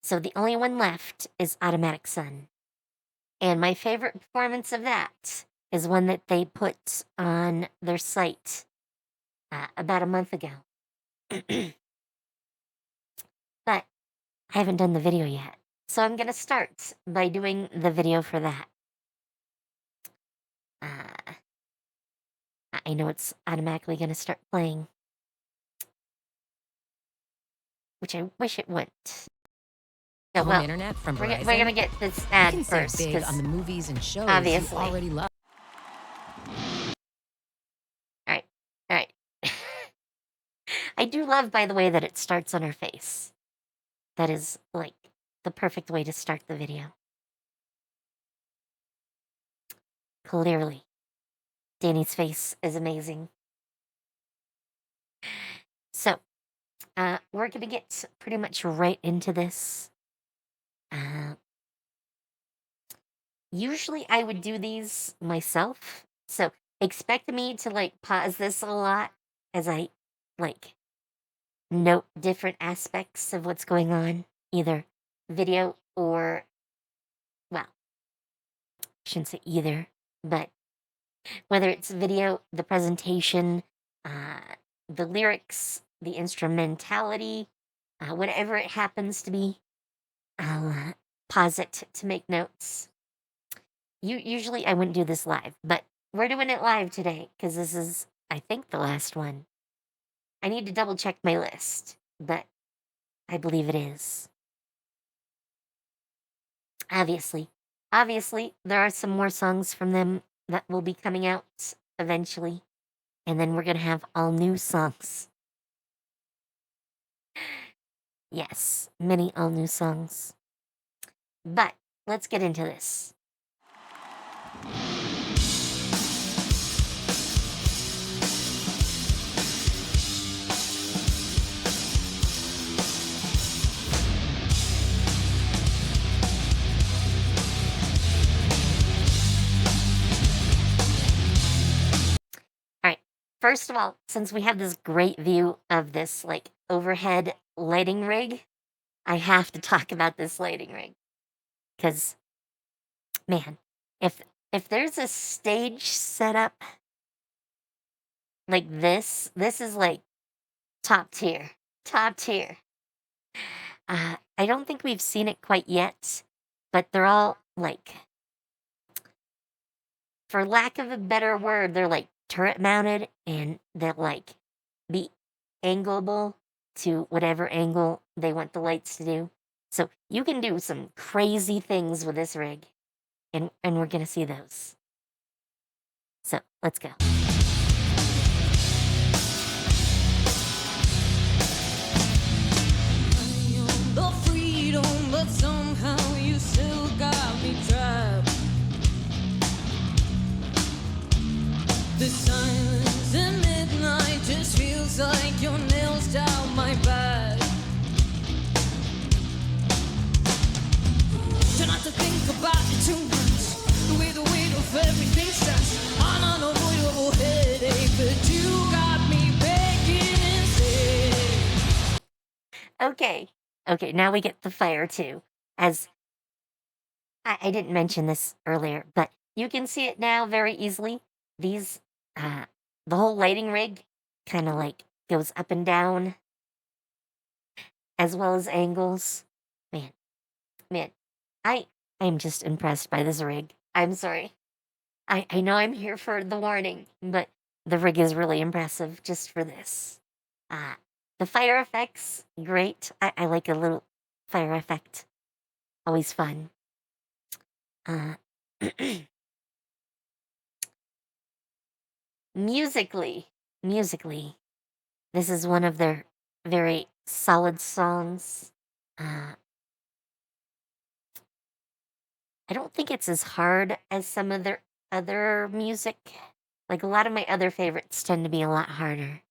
So the only one left is Automatic Sun. And my favorite performance of that is one that they put on their site about a month ago. But I haven't done the video yet. So I'm going to start by doing the video for that. I know it's automatically going to start playing, which I wish it wouldn't. Oh, Home well, internet from we're Verizon. going to get this You ad can save first, big on because the movies and shows obviously. you already love. All right. I do love, by the way, that it starts on her face. That is, like, the perfect way to start the video. Clearly, Danny's face is amazing. So, we're going to get pretty much right into this. Usually I would do these myself, so expect me to, like, pause this a lot as I, like, note different aspects of what's going on, either video or, well, I shouldn't say either, but whether it's video, the presentation, the lyrics, the instrumentality, whatever it happens to be, I'll pause it to make notes. Usually I wouldn't do this live, but we're doing it live today because this is, I think, the last one. I need to double check my list, but I believe it is. Obviously, there are some more songs from them that will be coming out eventually, and then we're gonna have all new songs. Yes, many all new songs. But let's get into this. First of all, since we have this great view of this, like, overhead lighting rig, I have to talk about this lighting rig. Because, man, if there's a stage setup like this is, like, top tier. Top tier. I don't think we've seen it quite yet, but they're all, like, for lack of a better word, they're, like, turret mounted, and they'll, like, be angleable to whatever angle they want the lights to do. So you can do some crazy things with this rig, and we're gonna see those. So let's go. The freedom, but somehow you still got me trapped. The silence in midnight just feels like your nails down my back. Try not to think about it too much. The weight of everything starts an unavoidable headache, but you got me begging instead. Okay, now we get the fire too. As I didn't mention this earlier, but you can see it now very easily. These, the whole lighting rig kind of, like, goes up and down, as well as angles. Man, I am just impressed by this rig. I'm sorry. I know I'm here for the warning, but the rig is really impressive just for this. The fire effects, great. I like a little fire effect. Always fun. Musically, this is one of their very solid songs. I don't think it's as hard as some of their other music. Like, a lot of my other favorites tend to be a lot harder.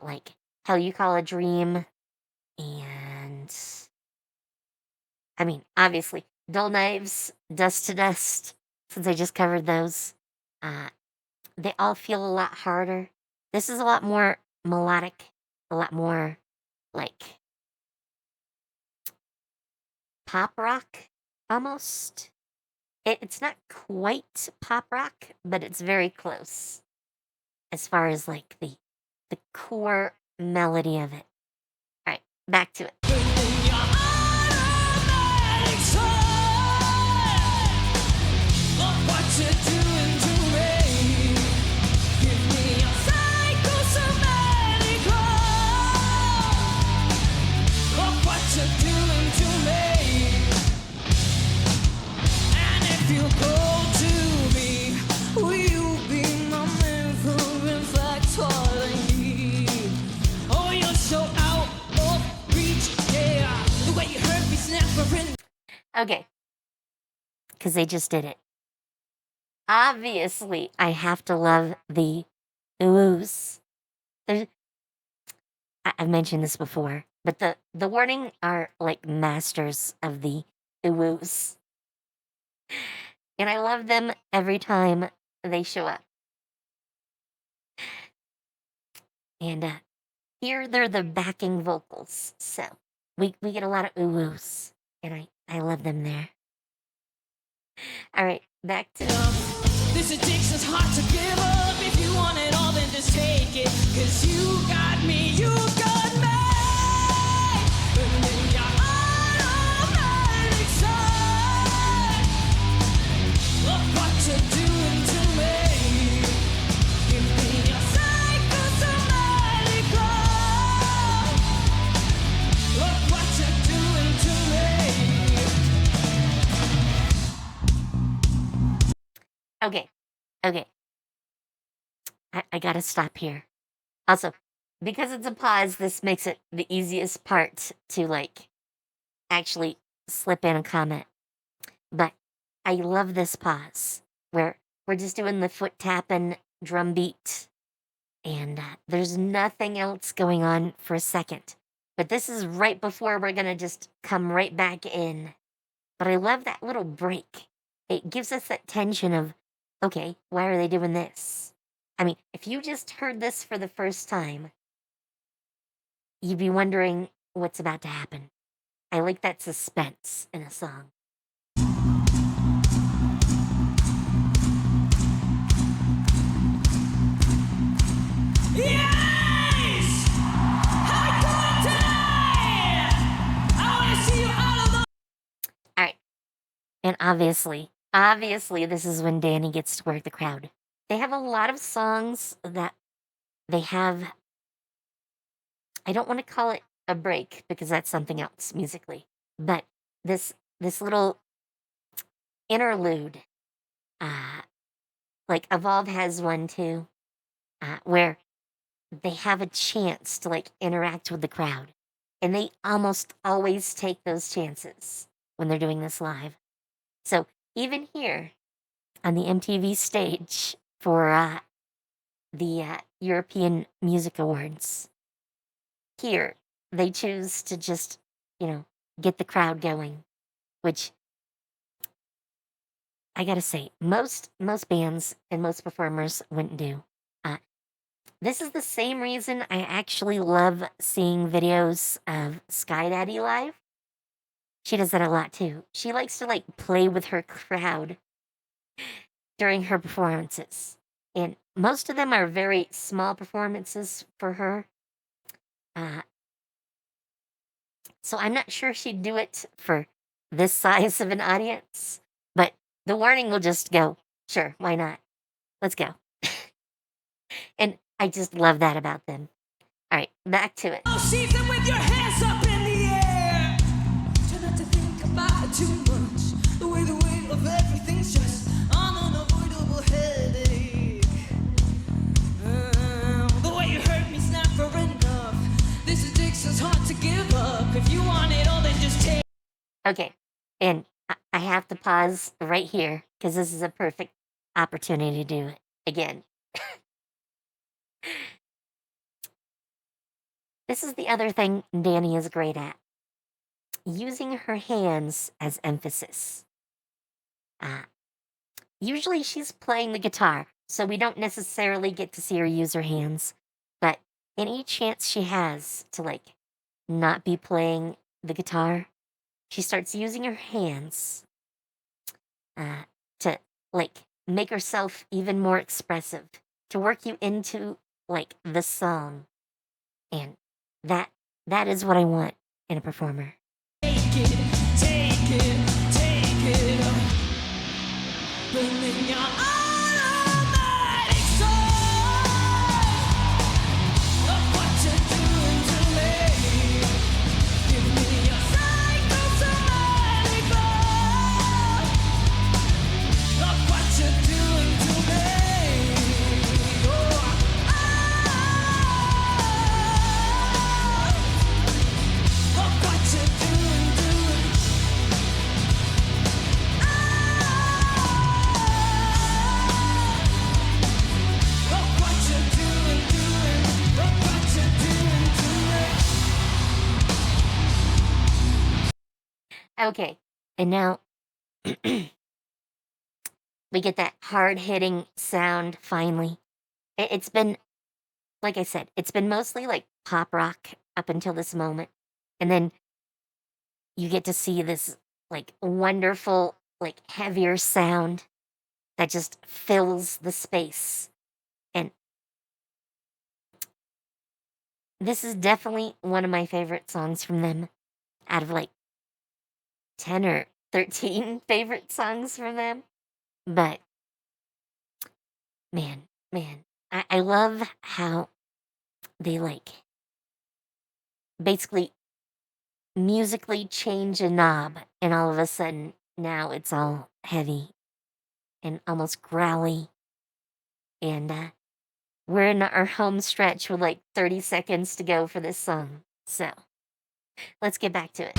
Like Hell You Call a Dream, and I mean, obviously, Dull Knives, Dust to Dust, since I just covered those. They all feel a lot harder. This is a lot more melodic, a lot more, like, pop rock almost. It's not quite pop rock, but it's very close as far as like the core melody of it. All right, back to it. Okay, because they just did it. Obviously, I have to love the oohs. I've mentioned this before, but the warning are like masters of the oohs. And I love them every time they show up. And here they're the backing vocals. So we get a lot of oohs. And I love them there. All right, back to this addiction's hard to give up. If you want it all, then just take it. Cause you got me, you got me. And then you're automatic side. Look what you're doing to me. Give me your psychosomatic love. Look what you're doing to me. Okay. I gotta stop here. Also, because it's a pause, this makes it the easiest part to like actually slip in a comment. But I love this pause where we're just doing the foot tapping drum beat and there's nothing else going on for a second. But this is right before we're gonna just come right back in. But I love that little break. It gives us that tension of, okay, why are they doing this? I mean, if you just heard this for the first time, you'd be wondering what's about to happen. I like that suspense in a song. Yes! How you doing today? I want to see you out of the... All right. And obviously, this is when Danny gets to work the crowd. They have a lot of songs that they have. I don't want to call it a break because that's something else musically. But this little interlude, uh, like Evolve has one too, where they have a chance to like interact with the crowd. And they almost always take those chances when they're doing this live. So even here on the MTV stage for the European Music Awards, here they choose to just, get the crowd going, which I gotta say, most bands and most performers wouldn't do. This is the same reason I actually love seeing videos of Sky Daddy live. She does that a lot too. She likes to like play with her crowd during her performances. And most of them are very small performances for her. So I'm not sure she'd do it for this size of an audience, but the warning will just go, sure, why not? Let's go. And I just love that about them. All right, back to it. Oh, see them with your hands up in the air. Try not to think about it too much. The weight of everything's just an unavoidable headache. The way you hurt me's never enough. This addiction's hard to give up. If you want it all, then just take. Okay, and I have to pause right here because this is a perfect opportunity to do it again. This is the other thing Danny is great at, using her hands as emphasis. Usually she's playing the guitar, so we don't necessarily get to see her use her hands, but any chance she has to, like, not be playing the guitar, she starts using her hands uh, to like make herself even more expressive, to work you into like the song, and that that is what I want in a performer. Take it, take it, take it. Burning your automatic soul. Look what you're doing to me. Give me your psychosomatic love. Look what you're doing to me. Oh, look what you're doing, doing. Look what you're doing, doing. Look what you're doing to me. Okay, and now we get that hard hitting sound finally. It's been, like I said, it's been mostly like pop rock up until this moment. And then you get to see this like wonderful, like heavier sound that just fills the space. And this is definitely one of my favorite songs from them out of like 10 or 13 favorite songs from them. But man, I love how they like basically musically change a knob, and all of a sudden now it's all heavy and almost growly. And we're in our home stretch with like 30 seconds to go for this song. So let's get back to it.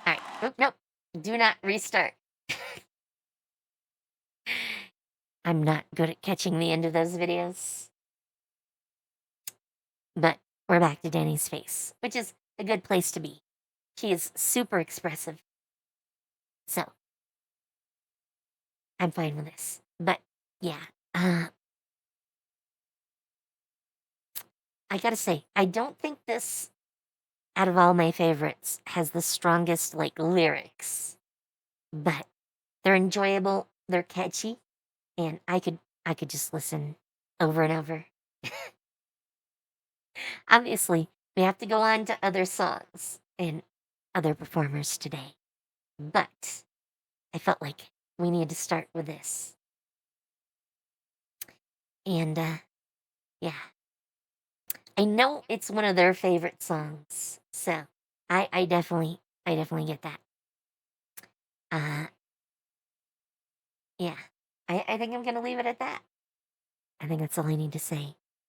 All right. Oop, nope. Do not restart. I'm not good at catching the end of those videos. But we're back to Danny's face, which is a good place to be. She is super expressive. So I'm fine with this. But yeah, I gotta say, I don't think this, out of all my favorites, has the strongest like lyrics. But they're enjoyable, they're catchy, and I could just listen over and over. Obviously, we have to go on to other songs and other performers today. But I felt like we need to start with this. And yeah, I know it's one of their favorite songs. So I definitely get that. Uh yeah. I think I'm gonna leave it at that. I think that's all I need to say.